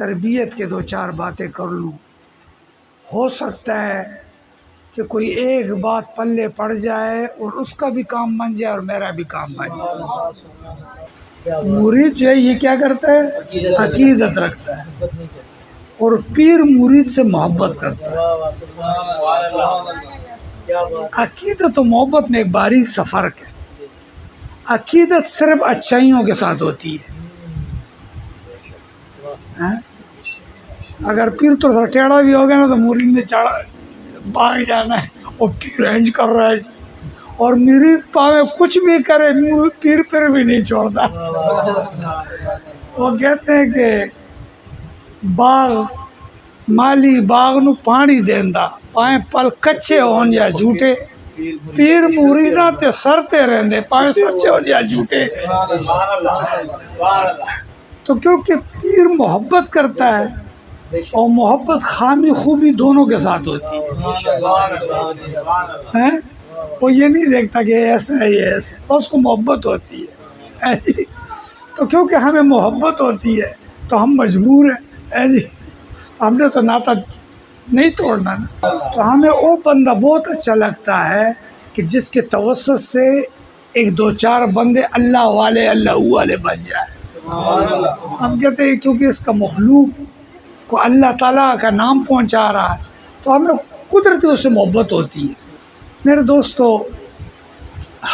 تربیت کے 2-4 باتیں کر لوں. ہو سکتا ہے کہ کوئی ایک بات پلے پڑ جائے اور اس کا بھی کام بن جائے اور میرا بھی کام بن جائے. مرید جو ہے یہ کیا کرتا ہے؟ عقیدت رکھتا ہے، اور پیر مرید سے محبت کرتا ہے. عقیدت و محبت میں ایک باریک سا فرق ہے. عقیدت صرف اچھائیوں کے ساتھ ہوتی ہے. اگر پیر تو تھوڑا ٹیڑھا بھی ہوگا نا تو مرید نے چڑھا بھاگ جانا ہے، اور پیر رینج کر رہا ہے، اور مرید پاوے کچھ بھی کرے پیر پھر بھی نہیں چھوڑتا. وہ کہتے ہیں کہ باغ مالی باغ نو پانی دیندا پائیں پل کچے ہون یا جھوٹے، پیر مریداں تے سرتے رہندے پائیں سچے ہون یا جھوٹے. تو کیونکہ پیر محبت کرتا ہے، اور محبت خامی خوبی دونوں کے ساتھ ہوتی ہے. وہ یہ نہیں دیکھتا کہ ایسا ہے یہ ایسا، اس کو محبت ہوتی ہے. تو کیونکہ ہمیں محبت ہوتی ہے تو ہم مجبور ہیں. ہم نے تو ناطا نہیں توڑنا نا. تو ہمیں وہ بندہ بہت اچھا لگتا ہے کہ جس کے توسط سے 1-2-4 بندے اللہ والے بن جائے. ہم کہتے ہیں کیونکہ اس کا مخلوق کو اللہ تعالیٰ کا نام پہنچا رہا ہے تو ہمیں قدرتی اس سے محبت ہوتی ہے. میرے دوستو،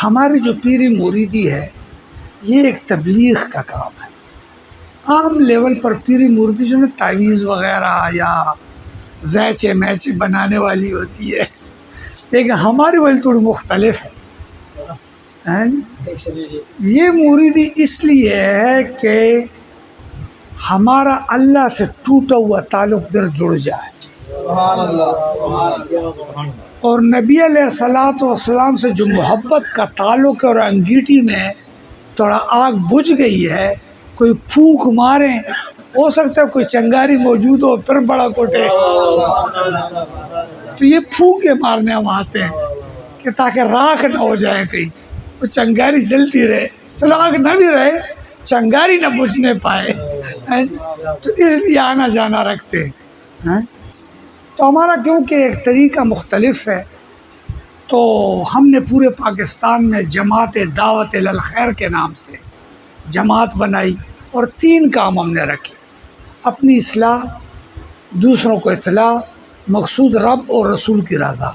ہماری جو پیری مریدی ہے یہ ایک تبلیغ کا کام ہے. عام لیول پر پیری مریدی جو ہے تعویذ وغیرہ یا زیچے میچے بنانے والی ہوتی ہے، لیکن ہماری والی تھوڑی مختلف ہے. یہ مریدی اس لیے ہے کہ ہمارا اللہ سے ٹوٹا ہوا تعلق پھر جڑ جائے، اور نبی علیہ الصلوۃ والسلام سے جو محبت کا تعلق ہے اور انگیٹھی میں تھوڑا آگ بجھ گئی ہے، کوئی پھونک مارے، ہو سکتا ہے کوئی چنگاری موجود ہو پھر بڑا کوٹے، تو یہ پھونکے مارنے ہم آتے ہیں کہ تاکہ راکھ نہ ہو جائے، کہیں وہ چنگاری جلتی رہے. چلو آگ نہ بھی رہے، چنگاری نہ بجھنے پائے، تو اس لیے آنا جانا رکھتے ہیں. تو ہمارا کیونکہ ایک طریقہ مختلف ہے، تو ہم نے پورے پاکستان میں جماعت دعوت الخیر کے نام سے جماعت بنائی، اور 3 کام ہم نے رکھے: اپنی اصلاح، دوسروں کو اطلاع، مقصود رب اور رسول کی رضا.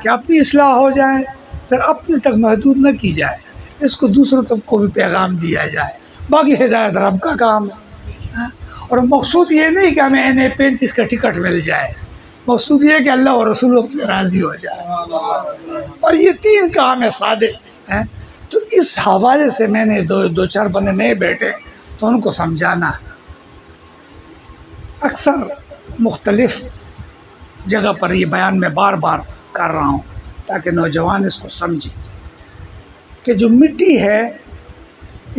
کہ اپنی اصلاح ہو جائے، پھر اپنے تک محدود نہ کی جائے، اس کو دوسروں تک کو بھی پیغام دیا جائے. باقی ہدایت رب کا کام ہے. اور مقصود یہ نہیں کہ ہمیں NA-35 کا ٹکٹ مل جائے، مقصود یہ کہ اللہ اور رسول سے راضی ہو جائے. اور یہ 3 کام ہے سادے ہیں. تو اس حوالے سے میں نے 2-4 بندے نئے بیٹھے تو ان کو سمجھانا. اکثر مختلف جگہ پر یہ بیان میں بار بار کر رہا ہوں تاکہ نوجوان اس کو سمجھیں کہ جو مٹی ہے،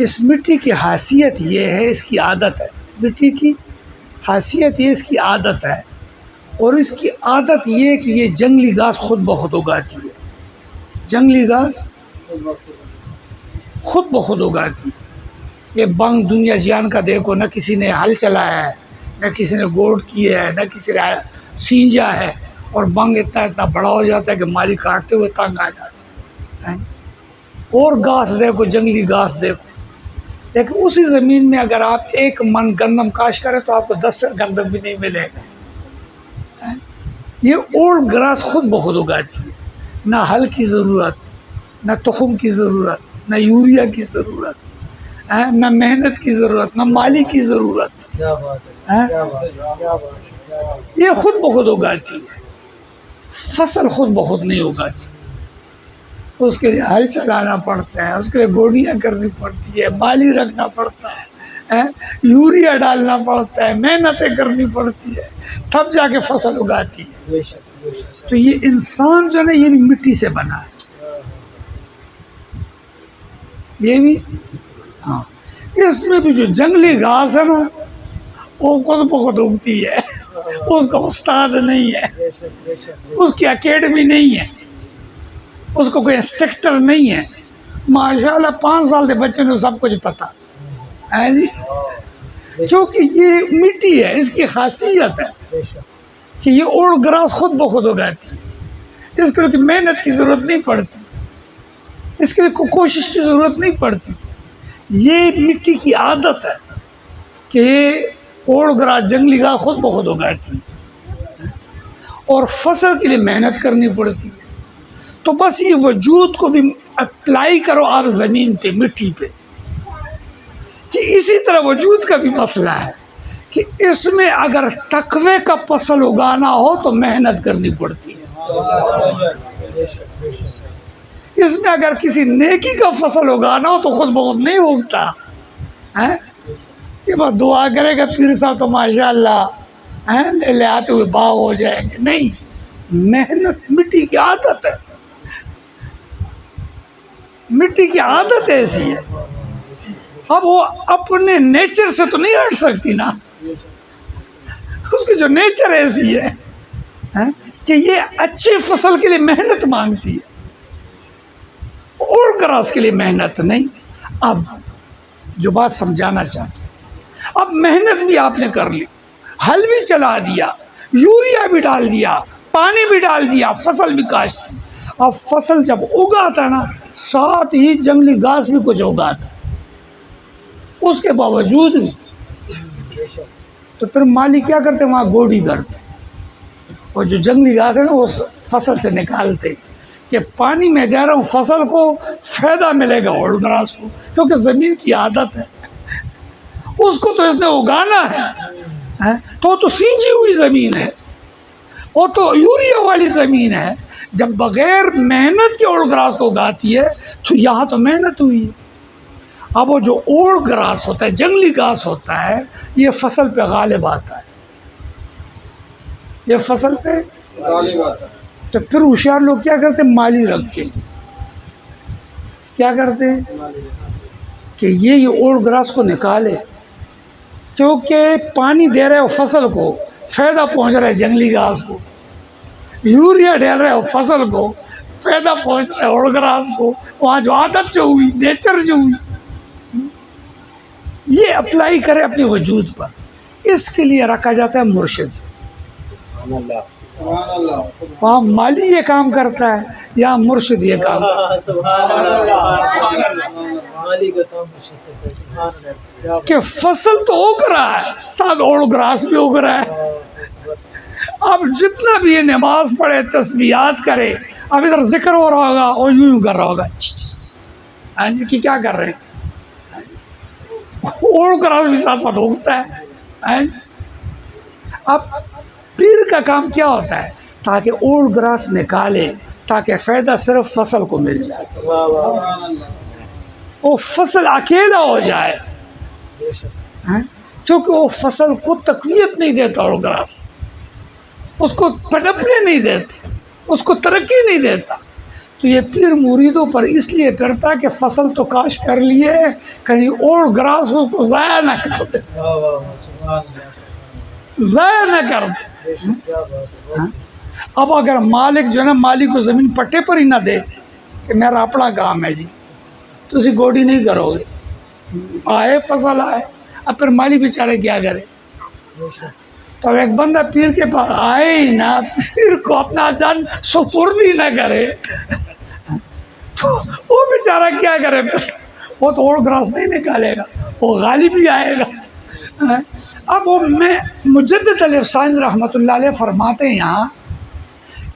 اس مٹی کی حیثیت یہ ہے، اس کی عادت ہے. مٹی کی حیثیت یہ اس کی عادت ہے، اور اس کی عادت یہ کہ یہ جنگلی گھاس خود بخود اگاتی ہے. جنگلی گھاس خود بخود اگاتی ہے. یہ بنگ دنیا جان کا دیکھو، نہ کسی نے ہل چلایا ہے، نہ کسی نے گوڈ کی ہے، نہ کسی نے سینجا ہے، اور بنگ اتنا بڑا ہو جاتا ہے کہ مالی کاٹتے ہوئے تنگ آ جاتا ہے. اور گھاس دیکھو، جنگلی گھاس دیکھو، لیکن اسی زمین میں اگر آپ 1 من گندم کاشت کریں تو آپ کو 10 گندم بھی نہیں ملے گا. یہ اولڈ گراس خود بخود اگاتی ہے. نہ ہل کی ضرورت، نہ تخم کی ضرورت، نہ یوریا کی ضرورت، نہ محنت کی ضرورت، نہ مالی کی ضرورت. یہ خود بخود اگاتی ہے. فصل خود بخود نہیں اگاتی، اس کے لیے ہل چلانا پڑتا ہے، اس کے لیے گوڈیاں کرنی پڑتی ہے، مالی رکھنا پڑتا ہے، یوریا ڈالنا پڑتا ہے، محنتیں کرنی پڑتی ہے، تب جا کے فصل اگاتی ہے. تو یہ انسان جو ہے نا، یہ بھی مٹی سے بنا ہے. یہ بھی ہاں، اس میں بھی جو جنگلی گھاس ہے نا، وہ خود بخود اگتی ہے. اس کا استاد نہیں ہے، اس کی اکیڈمی نہیں ہے، اس کو کوئی انسٹرکٹر نہیں ہے. ماشاءاللہ 5 سال کے بچے نے سب کچھ پتا ہے جی. چونکہ یہ مٹی ہے، اس کی خاصیت ہے کہ یہ اوڑ گراس خود بخود اگاتی ہے، اس کے لیے محنت کی ضرورت نہیں پڑتی، اس کے لیے کوشش کی ضرورت نہیں پڑتی. یہ مٹی کی عادت ہے کہ یہ اوڑ گراس جنگلی گھاس خود بخود اگاتی ہے اور فصل کے لیے محنت کرنی پڑتی ہے. تو بس یہ وجود کو بھی اپلائی کرو آپ زمین پہ، مٹی پہ، کہ اسی طرح وجود کا بھی مسئلہ ہے کہ اس میں اگر تقوی کا فصل اگانا ہو تو محنت کرنی پڑتی ہے. اس میں اگر کسی نیکی کا فصل اگانا ہو تو خود بخود نہیں اگتا کہ بس دعا کرے گا پیر صاحب تو ماشاء اللہ لے لے آتے ہوئے باغ ہو جائیں گے. نہیں، محنت مٹی کی عادت ہے، مٹی کی عادت ایسی ہے. اب وہ اپنے نیچر سے تو نہیں ہٹ سکتی نا، اس کی جو نیچر ایسی ہے کہ یہ اچھے فصل کے لیے محنت مانگتی ہے اور گراس کے لیے محنت نہیں. اب جو بات سمجھانا چاہتے ہیں، اب محنت بھی آپ نے کر لی، ہل بھی چلا دیا، یوریا بھی ڈال دیا، پانی بھی ڈال دیا، فصل بھی کاشت دی. اب فصل جب اگاتا نا ساتھ ہی جنگلی گھاس بھی کچھ اگاتا، اس کے باوجود بھی تو پھر مالی کیا کرتے، وہاں گوڑی کرتے اور جو جنگلی گھاس ہے نا وہ فصل سے نکالتے کہ پانی میں دے رہا ہوں فصل کو فائدہ ملے گا اوڑ گراس کو، کیونکہ زمین کی عادت ہے، اس کو تو اس نے اگانا ہے. تو سینچی ہوئی زمین ہے، وہ تو یوریا والی زمین ہے. جب بغیر محنت کے اوڑ گراس کو اگاتی ہے تو یہاں تو محنت ہوئی ہے. اب وہ جو اوڑ گراس ہوتا ہے، جنگلی گھاس ہوتا ہے، یہ فصل پہ غالب آتا ہے، یہ فصل پہ غالب آتا ہے. تو پھر ہوشیار لوگ کیا کرتے، مالی رکھتے ہیں، کیا کرتے ہیں کہ یہ اوڑ گراس کو نکالے، کیونکہ پانی دے رہے ہو فصل کو، فائدہ پہنچ رہا ہے جنگلی گھاس کو، یوریا ڈال رہے ہو فصل کو، فائدہ پہنچ رہا ہے اوڑ گراس کو. وہاں جو عادت جو ہوئی، نیچر جو ہوئی، یہ اپلائی کرے اپنے وجود پر. اس کے لیے رکھا جاتا ہے مرشد. وہاں مالی یہ کام کرتا ہے، یہاں مرشد یہ کام کرتا ہے کہ فصل تو اگ رہا ہے، ساتھ اوڑ گراس بھی اگ رہا ہے. اب جتنا بھی یہ نماز پڑھے، تسبیحات کرے، اب ادھر ذکر ہو رہا ہوگا اور یوں کر رہا ہوگا کہ کیا کر رہے ہیں، اوڑ گراس بھی ساتھ ساتھ اگتا ہے. اب پیر کا کام کیا ہوتا ہے، تاکہ اوڑ گراس نکالے، تاکہ فائدہ صرف فصل کو مل جائے، وہ فصل اکیلا ہو جائے، کیونکہ وہ فصل کو تقویت نہیں دیتا اوڑ گراس، اس کو پنپنے نہیں دیتا، اس کو ترقی نہیں دیتا. تو یہ پیر مریدوں پر اس لیے کرتا کہ فصل تو کاشت کر لیے، کہیں اوڑ گراس اس کو ضائع نہ کر دے، ضائع نہ کر دے. اب اگر مالک جو ہے نا، مالک کو زمین پٹے پر ہی نہ دے کہ میرا اپنا کام ہے جی، تو اسی گوڑی نہیں کرو گے، آئے فصل آئے. اب پھر مالی بیچارے کیا کرے. تو اب ایک بندہ پیر کے پاس آئے ہی نہ، پیر کو اپنا جان سپرد ہی نہ کرے، تو وہ بیچارہ کیا کرے پھر، وہ تو اوڑ گراس نہیں نکالے گا، وہ غالب ہی آئے گا. اب وہ میں مجدد علیہ السلام رحمۃ اللہ علیہ فرماتے ہیں یہاں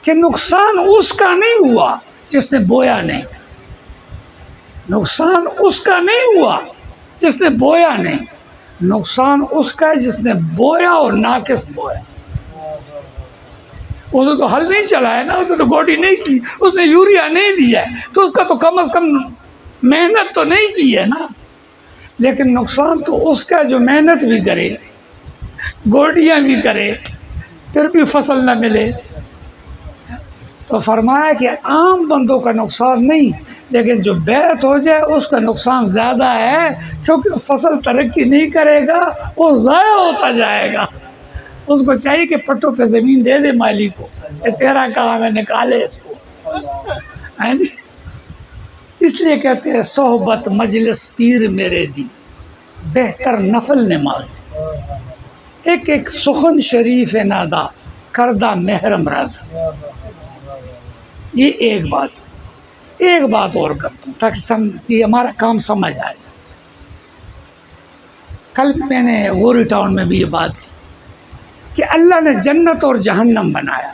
کہ نقصان اس کا نہیں ہوا جس نے بویا نہیں، نقصان اس کا نہیں ہوا جس نے بویا نہیں، نقصان اس کا ہے جس نے بویا اور ناقص بویا. اس نے تو ہل نہیں چلایا نا، اس نے تو گوڈی نہیں کی، اس نے یوریا نہیں دیا ہے، تو اس کا تو کم از کم محنت تو نہیں کی ہے نا. لیکن نقصان تو اس کا جو محنت بھی کرے، گوڈیاں بھی کرے، پھر بھی فصل نہ ملے. تو فرمایا کہ عام بندوں کا نقصان نہیں، لیکن جو بیعت ہو جائے اس کا نقصان زیادہ ہے، کیونکہ فصل ترقی نہیں کرے گا، وہ ضائع ہوتا جائے گا. اس کو چاہیے کہ پٹوں پہ زمین دے دے مالی کو، کہ تیرا کام ہے، نکالے اس کو. اس لیے کہتے ہیں صحبت مجلس پیر میرے دی، بہتر نفل نماز. ایک ایک سخن شریف نادا کردہ محرم رض. یہ ایک بات اور کرتا ہوں تاکہ یہ ہمارا کام سمجھ آئے. کل میں نے غوری ٹاؤن میں بھی یہ بات کی کہ اللہ نے جنت اور جہنم بنایا.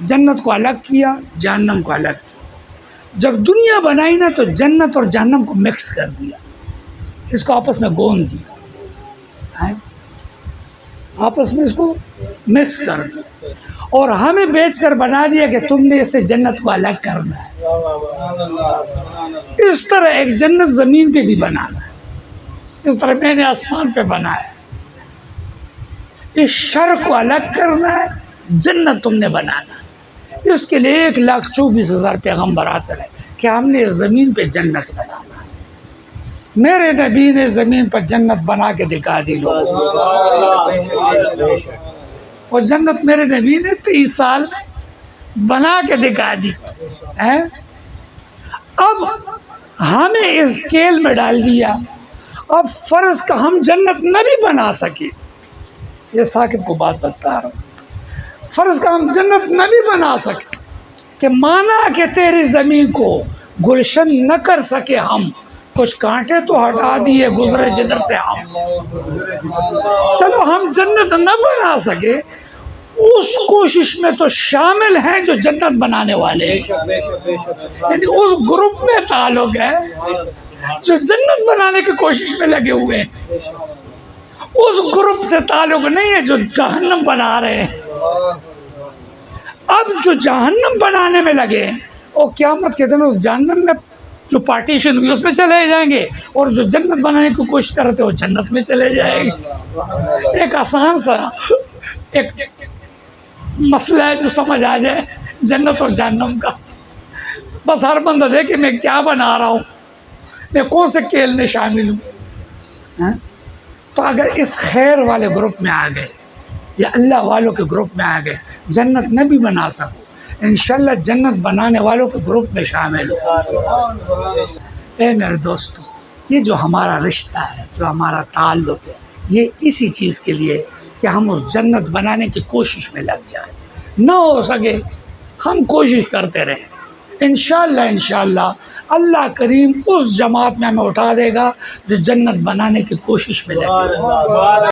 جنت کو الگ کیا، جہنم کو الگ کیا. جب دنیا بنائی نا تو جنت اور جہنم کو مکس کر دیا، اس کو آپس میں گوند دیا، آپس میں اس کو مکس کر دیا اور ہمیں بیچ کر بنا دیا کہ تم نے اس سے جنت کو الگ کرنا ہے. اس طرح ایک جنت زمین پہ بھی بنانا ہے، اس طرح میں نے آسمان پہ بنایا. اس شر کو الگ کرنا ہے، جنت تم نے بنانا. اس کے لیے 1,24,000 پیغمبر آتے رہے کہ ہم نے زمین پہ جنت بنانا. میرے نبی نے زمین پر جنت بنا کے دکھا دی لوگوں. اور جنت میرے نبی نے 30 سال میں بنا کے دکھا دی. اب ہمیں اس کیل میں ڈال دیا. اب فرض کا ہم جنت نہ بھی بنا سکے، یہ ثاقب کو بات بتا رہا ہوں، فرض کا ہم جنت نہ بھی بنا سکے کہ مانا کہ تیری زمین کو گلشن نہ کر سکے، ہم کچھ کانٹے تو ہٹا دیے گزرے جدھر سے ہم، چلو ہم جنت نہ بنا سکے، اس کوشش میں تو شامل ہیں جو جنت بنانے والے ہیں. یعنی اس گروپ میں تعلق ہے جو جنت بنانے کی کوشش میں لگے ہوئے ہیں. اس گروپ سے تعلق نہیں ہے جو جہنم بنا رہے ہیں. اب جو جہنم بنانے میں لگے ہیں وہ قیامت کے دن اس جہنم میں جو پارٹیشن ہوئی اس میں چلے جائیں گے، اور جو جنت بنانے کی کوشش کرتے وہ جنت میں چلے جائیں گے. ایک آسان سا ایک مسئلہ ہے جو سمجھ آ جائے جنت اور جہنم کا. بس ہر بندہ دیکھے میں کیا بنا رہا ہوں، میں کون سے کھیل میں شامل ہوں. تو اگر اس خیر والے گروپ میں آ گئے یا اللہ والوں کے گروپ میں آ گئے، جنت نہ بھی بنا سکو، انشاءاللہ جنت بنانے والوں کے گروپ میں شامل ہو. اے میرے دوستو، یہ جو ہمارا رشتہ ہے، جو ہمارا تعلق ہے، یہ اسی چیز کے لیے کہ ہم اس جنت بنانے کی کوشش میں لگ جائیں. نہ ہو سکے ہم کوشش کرتے رہیں، انشاءاللہ اللہ کریم اس جماعت میں ہمیں اٹھا دے گا جو جنت بنانے کی کوشش میں لگے.